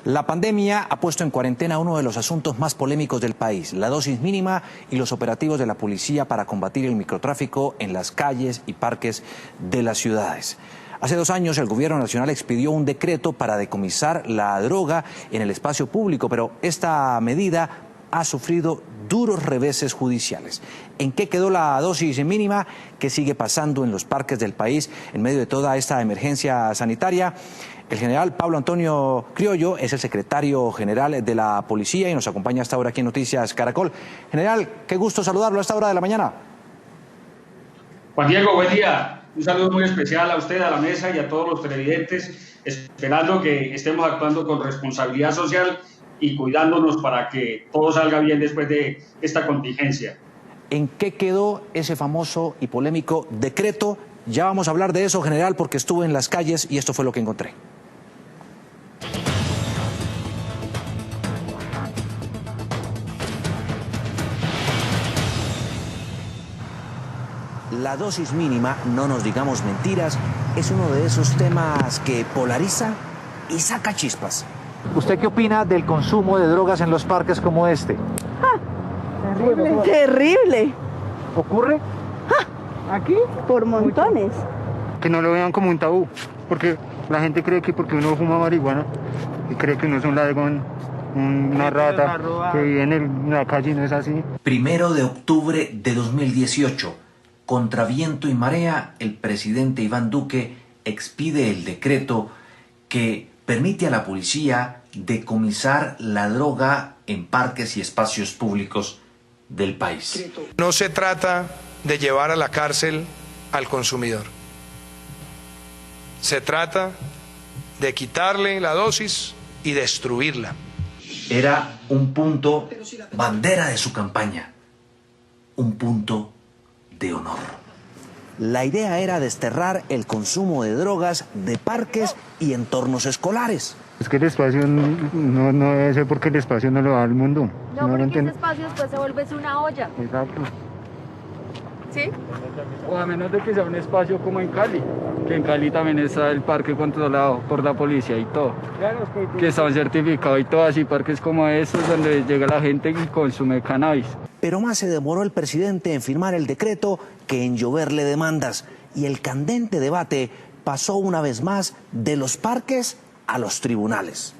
La pandemia ha puesto en cuarentena uno de los asuntos más polémicos del país, la dosis mínima y los operativos de la policía para combatir el microtráfico en las calles y parques de las ciudades. Hace 2 años el gobierno nacional expidió un decreto para decomisar la droga en el espacio público, pero esta medida ha sufrido duros reveses judiciales. ¿En qué quedó la dosis mínima? ¿Qué sigue pasando en los parques del país en medio de toda esta emergencia sanitaria? El general Pablo Antonio Criollo es el secretario general de la policía y nos acompaña hasta ahora aquí en Noticias Caracol. General, qué gusto saludarlo a esta hora de la mañana. Juan Diego, buen día. Un saludo muy especial a usted, a la mesa y a todos los televidentes, esperando que estemos actuando con responsabilidad social y cuidándonos para que todo salga bien después de esta contingencia. ¿En qué quedó ese famoso y polémico decreto? Ya vamos a hablar de eso, general, porque estuve en las calles y esto fue lo que encontré. La dosis mínima, no nos digamos mentiras, es uno de esos temas que polariza y saca chispas. ¿Usted qué opina del consumo de drogas en los parques como este? Terrible. Terrible. ¿Ocurre? ¿Aquí? Por montones. Que no lo vean como un tabú, porque la gente cree que porque uno fuma marihuana y cree que uno es un ladrón, una rata que vive en la calle y no es así. 1 de octubre de 2018, contra viento y marea, el presidente Iván Duque expide el decreto que permite a la policía decomisar la droga en parques y espacios públicos del país. No se trata de llevar a la cárcel al consumidor. Se trata de quitarle la dosis y destruirla. Era un punto bandera de su campaña, un punto de honor. La idea era desterrar el consumo de drogas de parques y entornos escolares. Es que el espacio no debe ser porque el espacio no lo da al mundo. No, porque ese espacio después se vuelve una olla. Exacto. ¿Sí? O a menos de que sea un espacio como en Cali, que en Cali también está el parque controlado por la policía y todo, que está certificado y todo, así parques como estos donde llega la gente y consume cannabis. Pero más se demoró el presidente en firmar el decreto que en lloverle demandas, y el candente debate pasó una vez más de los parques a los tribunales.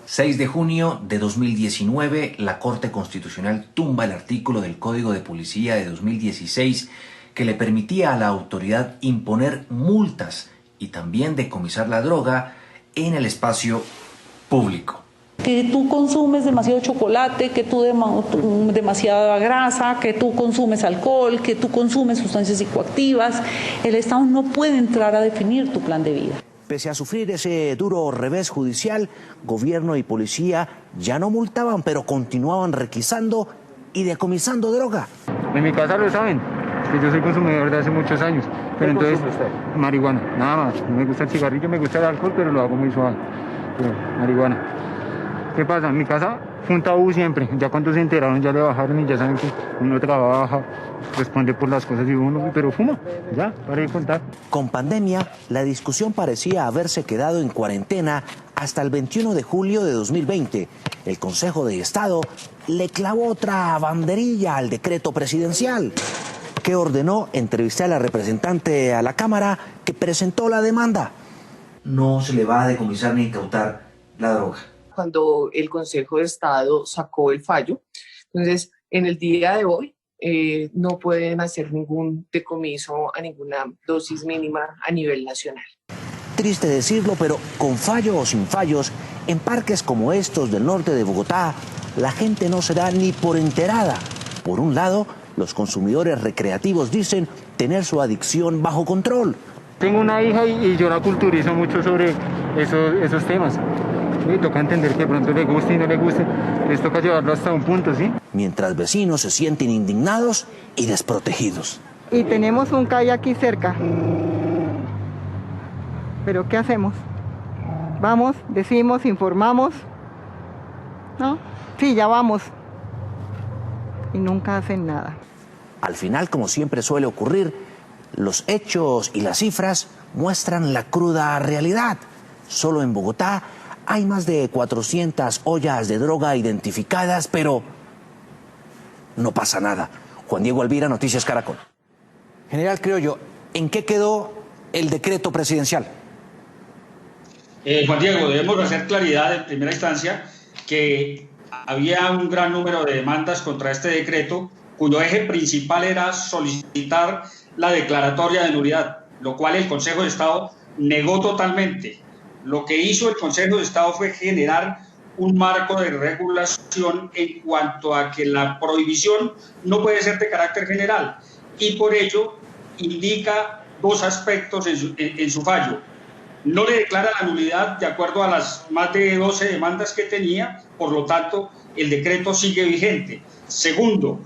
6 de junio de 2019, la Corte Constitucional tumba el artículo del Código de Policía de 2016 que le permitía a la autoridad imponer multas y también decomisar la droga en el espacio público. Que tú consumes demasiado chocolate, que tú demasiada grasa, que tú consumes alcohol, que tú consumes sustancias psicoactivas, el Estado no puede entrar a definir tu plan de vida. Pese a sufrir ese duro revés judicial, gobierno y policía ya no multaban, pero continuaban requisando y decomisando droga. En mi casa lo saben, que yo soy consumidor de hace muchos años. Pero entonces, marihuana, nada más. No me gusta el cigarrillo, me gusta el alcohol, pero lo hago muy suave. Pero, marihuana. ¿Qué pasa? En mi casa fue un tabú siempre. Ya cuando se enteraron ya le bajaron y ya saben que uno trabaja, responde por las cosas y uno, pero fuma. Ya, para de contar. Con pandemia, la discusión parecía haberse quedado en cuarentena hasta el 21 de julio de 2020. El Consejo de Estado le clavó otra banderilla al decreto presidencial, que ordenó entrevistar a la representante a la Cámara que presentó la demanda. No se le va a decomisar ni incautar la droga. Cuando el Consejo de Estado sacó el fallo, entonces en el día de hoy no pueden hacer ningún decomiso a ninguna dosis mínima a nivel nacional. Triste decirlo, pero con fallo o sin fallos, en parques como estos del norte de Bogotá, la gente no se da ni por enterada. Por un lado, los consumidores recreativos dicen tener su adicción bajo control. Tengo una hija y yo la culturizo mucho sobre esos temas. Y toca entender que de pronto le guste y no le guste, les toca llevarlo hasta un punto, ¿sí? Mientras vecinos se sienten indignados y desprotegidos. Y tenemos un calle aquí cerca. ¿Pero qué hacemos? Vamos, decimos, informamos. ¿No? Sí, ya vamos. Y nunca hacen nada. Al final, como siempre suele ocurrir, los hechos y las cifras muestran la cruda realidad. Solo en Bogotá hay más de 400 ollas de droga identificadas, pero no pasa nada. Juan Diego Alvira, Noticias Caracol. General Criollo, ¿en qué quedó el decreto presidencial? Juan Diego, debemos hacer claridad en primera instancia que había un gran número de demandas contra este decreto, cuyo eje principal era solicitar la declaratoria de nulidad, lo cual el Consejo de Estado negó totalmente. Lo que hizo el Consejo de Estado fue generar un marco de regulación en cuanto a que la prohibición no puede ser de carácter general, y por ello indica dos aspectos en su fallo. No le declara la nulidad de acuerdo a las más de 12 demandas que tenía, por lo tanto, el decreto sigue vigente. Segundo,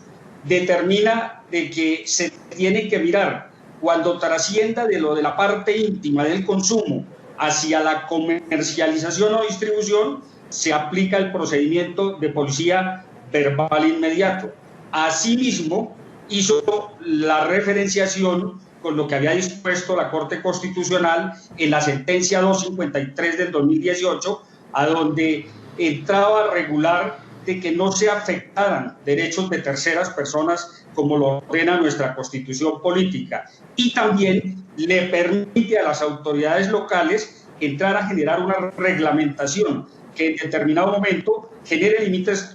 determina de que se tiene que mirar cuando trascienda de lo de la parte íntima del consumo hacia la comercialización o distribución, se aplica el procedimiento de policía verbal inmediato. Asimismo, hizo la referenciación con lo que había dispuesto la Corte Constitucional en la sentencia 253 del 2018, a donde entraba a regular de que no se afectaran derechos de terceras personas como lo ordena nuestra Constitución política, y también le permite a las autoridades locales entrar a generar una reglamentación que en determinado momento genere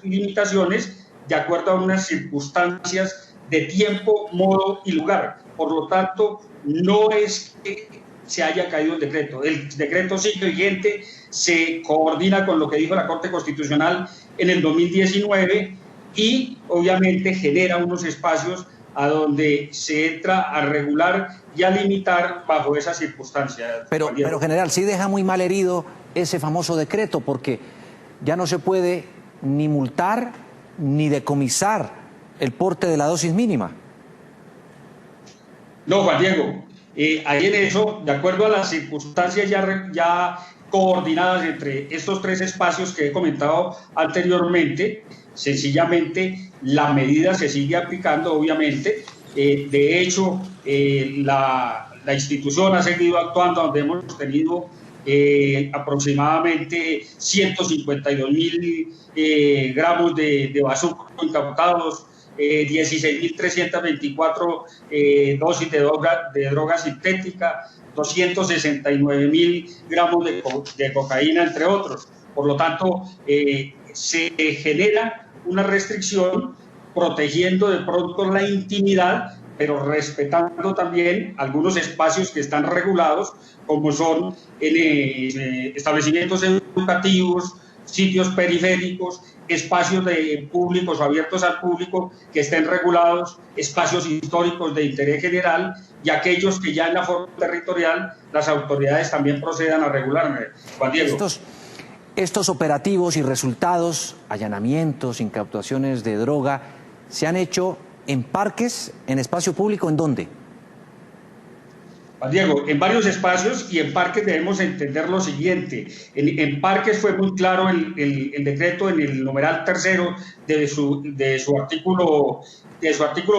limitaciones de acuerdo a unas circunstancias de tiempo, modo y lugar. Por lo tanto, no es que se haya caído el decreto. El decreto sigue vigente, se coordina con lo que dijo la Corte Constitucional en el 2019 y obviamente genera unos espacios a donde se entra a regular y a limitar bajo esas circunstancias. Pero general, sí deja muy mal herido ese famoso decreto, porque ya no se puede ni multar ni decomisar el porte de la dosis mínima. No, Juan Diego, ahí en eso, de acuerdo a las circunstancias ya coordinadas entre estos tres espacios que he comentado anteriormente, sencillamente la medida se sigue aplicando, obviamente. De hecho, la institución ha seguido actuando, donde hemos tenido aproximadamente 152.000 gramos de bazuco incautados, 16.324 dosis de droga sintética, 269.000 gramos de cocaína, entre otros. Por lo tanto, se genera una restricción protegiendo de pronto la intimidad, pero respetando también algunos espacios que están regulados, como son establecimientos educativos, sitios periféricos, espacios públicos o abiertos al público que estén regulados, espacios históricos de interés general y aquellos que ya en la forma territorial las autoridades también procedan a regular. Juan Diego. Estos operativos y resultados, allanamientos, incautaciones de droga, ¿se han hecho en parques, en espacio público, en dónde? Juan Diego, en varios espacios y en parques debemos entender lo siguiente. En parques fue muy claro el decreto en el numeral tercero de su artículo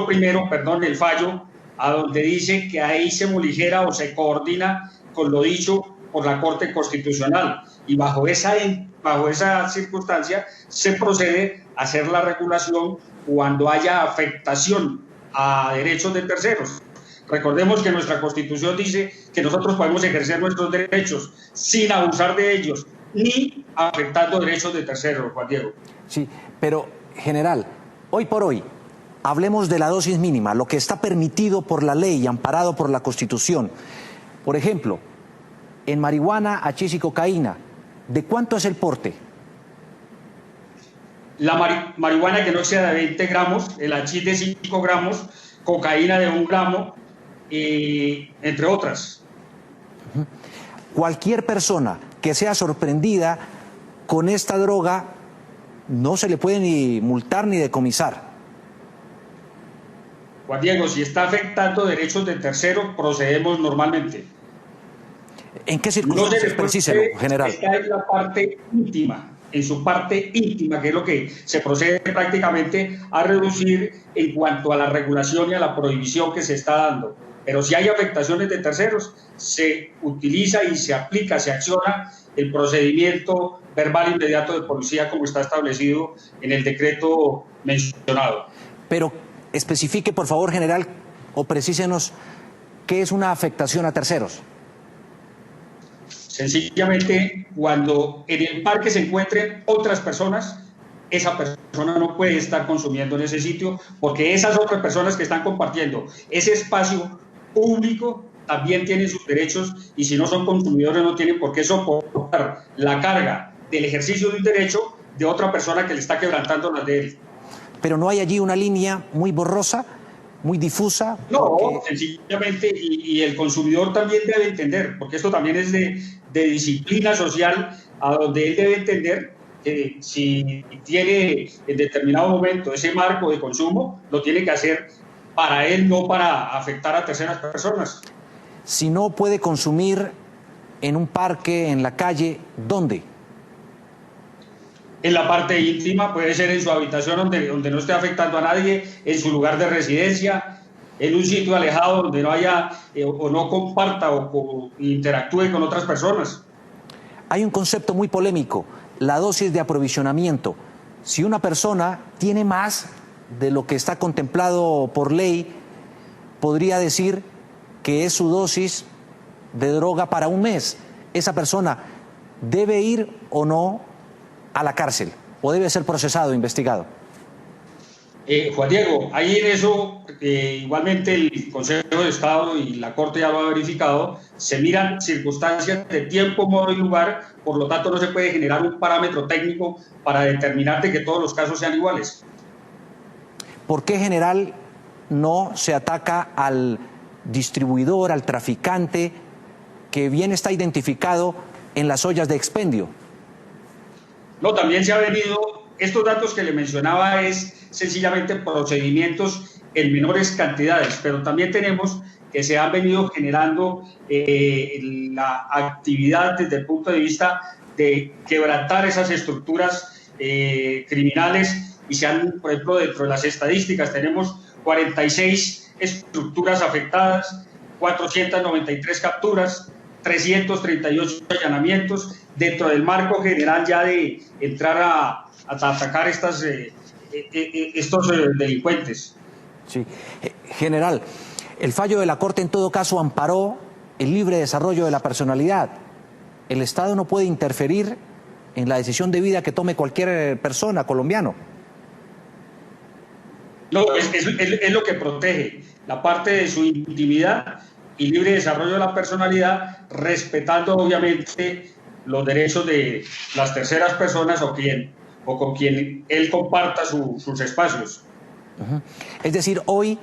primero, perdón, el fallo, a donde dice que ahí se moligera o se coordina con lo dicho por la Corte Constitucional, y bajo esa circunstancia se procede a hacer la regulación cuando haya afectación a derechos de terceros. Recordemos que nuestra Constitución dice que nosotros podemos ejercer nuestros derechos sin abusar de ellos, ni afectando derechos de terceros, Juan Diego. Sí, pero, general, hoy por hoy, hablemos de la dosis mínima, lo que está permitido por la ley y amparado por la Constitución. Por ejemplo, en marihuana, hachís y cocaína, ¿de cuánto es el porte? La marihuana que no exceda de 20 gramos, el hachís de 5 gramos, cocaína de 1 gramo, entre otras. Cualquier persona que sea sorprendida con esta droga no se le puede ni multar ni decomisar. Juan Diego, si está afectando derechos de terceros, procedemos normalmente. ¿En qué circunstancias? Precíselo, general. Está en la parte íntima, en su parte íntima, que es lo que se procede prácticamente a reducir en cuanto a la regulación y a la prohibición que se está dando. Pero si hay afectaciones de terceros, se utiliza y se aplica, se acciona el procedimiento verbal inmediato de policía como está establecido en el decreto mencionado. Pero especifique, por favor, general, o precísenos qué es una afectación a terceros. Sencillamente, cuando en el parque se encuentren otras personas, esa persona no puede estar consumiendo en ese sitio, porque esas otras personas que están compartiendo ese espacio público también tienen sus derechos, y si no son consumidores no tienen por qué soportar la carga del ejercicio de un derecho de otra persona que le está quebrantando las de él. Pero no hay allí una línea muy borrosa, muy difusa. No, porque... sencillamente, y el consumidor también debe entender, porque esto también es de disciplina social, a donde él debe entender que si tiene en determinado momento ese marco de consumo, lo tiene que hacer para él, no para afectar a terceras personas. Si no puede consumir en un parque, en la calle, ¿dónde? En la parte íntima, puede ser en su habitación donde no esté afectando a nadie, en su lugar de residencia, en un sitio alejado donde no haya o no comparta o interactúe con otras personas. Hay un concepto muy polémico, la dosis de aprovisionamiento. Si una persona tiene más de lo que está contemplado por ley, podría decir que es su dosis de droga para un mes. ¿Esa persona debe ir o no a la cárcel o debe ser procesado, investigado? Juan Diego, ahí en eso, igualmente el Consejo de Estado y la Corte ya lo ha verificado, se miran circunstancias de tiempo, modo y lugar, por lo tanto no se puede generar un parámetro técnico para determinar de que todos los casos sean iguales. ¿Por qué, general, no se ataca al distribuidor, al traficante, que bien está identificado en las ollas de expendio? No, también se ha venido, estos datos que le mencionaba es sencillamente procedimientos en menores cantidades, pero también tenemos que se han venido generando la actividad desde el punto de vista de quebrantar esas estructuras criminales, y se han, por ejemplo, dentro de las estadísticas tenemos 46 estructuras afectadas, 493 capturas, 338 allanamientos, dentro del marco general ya de entrar a atacar estos delincuentes. Sí. General, el fallo de la Corte en todo caso amparó el libre desarrollo de la personalidad. El Estado no puede interferir en la decisión de vida que tome cualquier persona, colombiano. No, es lo que protege la parte de su intimidad y libre desarrollo de la personalidad, respetando obviamente los derechos de las terceras personas o con quien él comparta sus espacios. Es decir, hoy,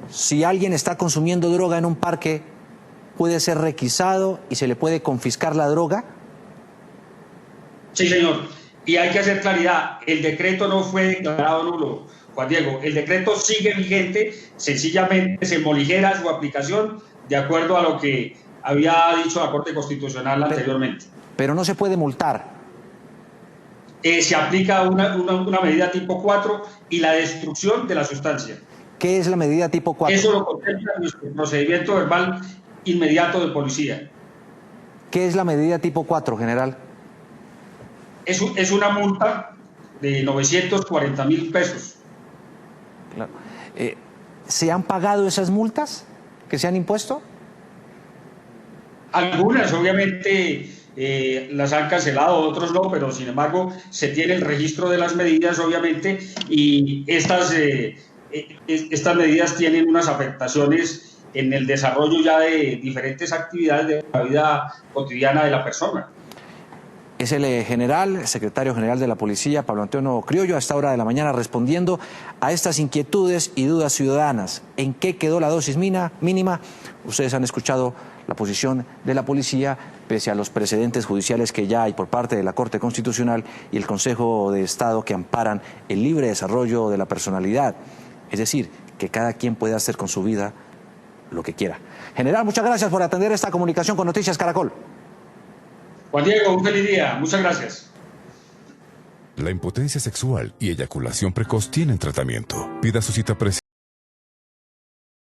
si alguien está consumiendo droga en un parque, ¿puede ser requisado y se le puede confiscar la droga? Sí, señor. Y hay que hacer claridad, el decreto no fue declarado nulo, Juan Diego. El decreto sigue vigente, sencillamente se moligera su aplicación de acuerdo a lo que había dicho la Corte Constitucional anteriormente. Pero no se puede multar. Se aplica una medida tipo 4 y la destrucción de la sustancia. ¿Qué es la medida tipo 4? Eso lo contempla nuestro procedimiento verbal inmediato de policía. ¿Qué es la medida tipo 4, general? Es una multa de 940.000 pesos. Claro. ¿Se han pagado esas multas que se han impuesto? Algunas, obviamente, las han cancelado, otros no, pero sin embargo se tiene el registro de las medidas, obviamente, y estas medidas tienen unas afectaciones en el desarrollo ya de diferentes actividades de la vida cotidiana de la persona. Es el general, secretario general de la Policía, Pablo Antonio Criollo, a esta hora de la mañana respondiendo a estas inquietudes y dudas ciudadanas. ¿En qué quedó la dosis mínima? Ustedes han escuchado la posición de la policía, pese a los precedentes judiciales que ya hay por parte de la Corte Constitucional y el Consejo de Estado que amparan el libre desarrollo de la personalidad. Es decir, que cada quien puede hacer con su vida lo que quiera. General, muchas gracias por atender esta comunicación con Noticias Caracol. Juan Diego, un feliz día. Muchas gracias. La impotencia sexual y eyaculación precoz tienen tratamiento. Pida su cita presencial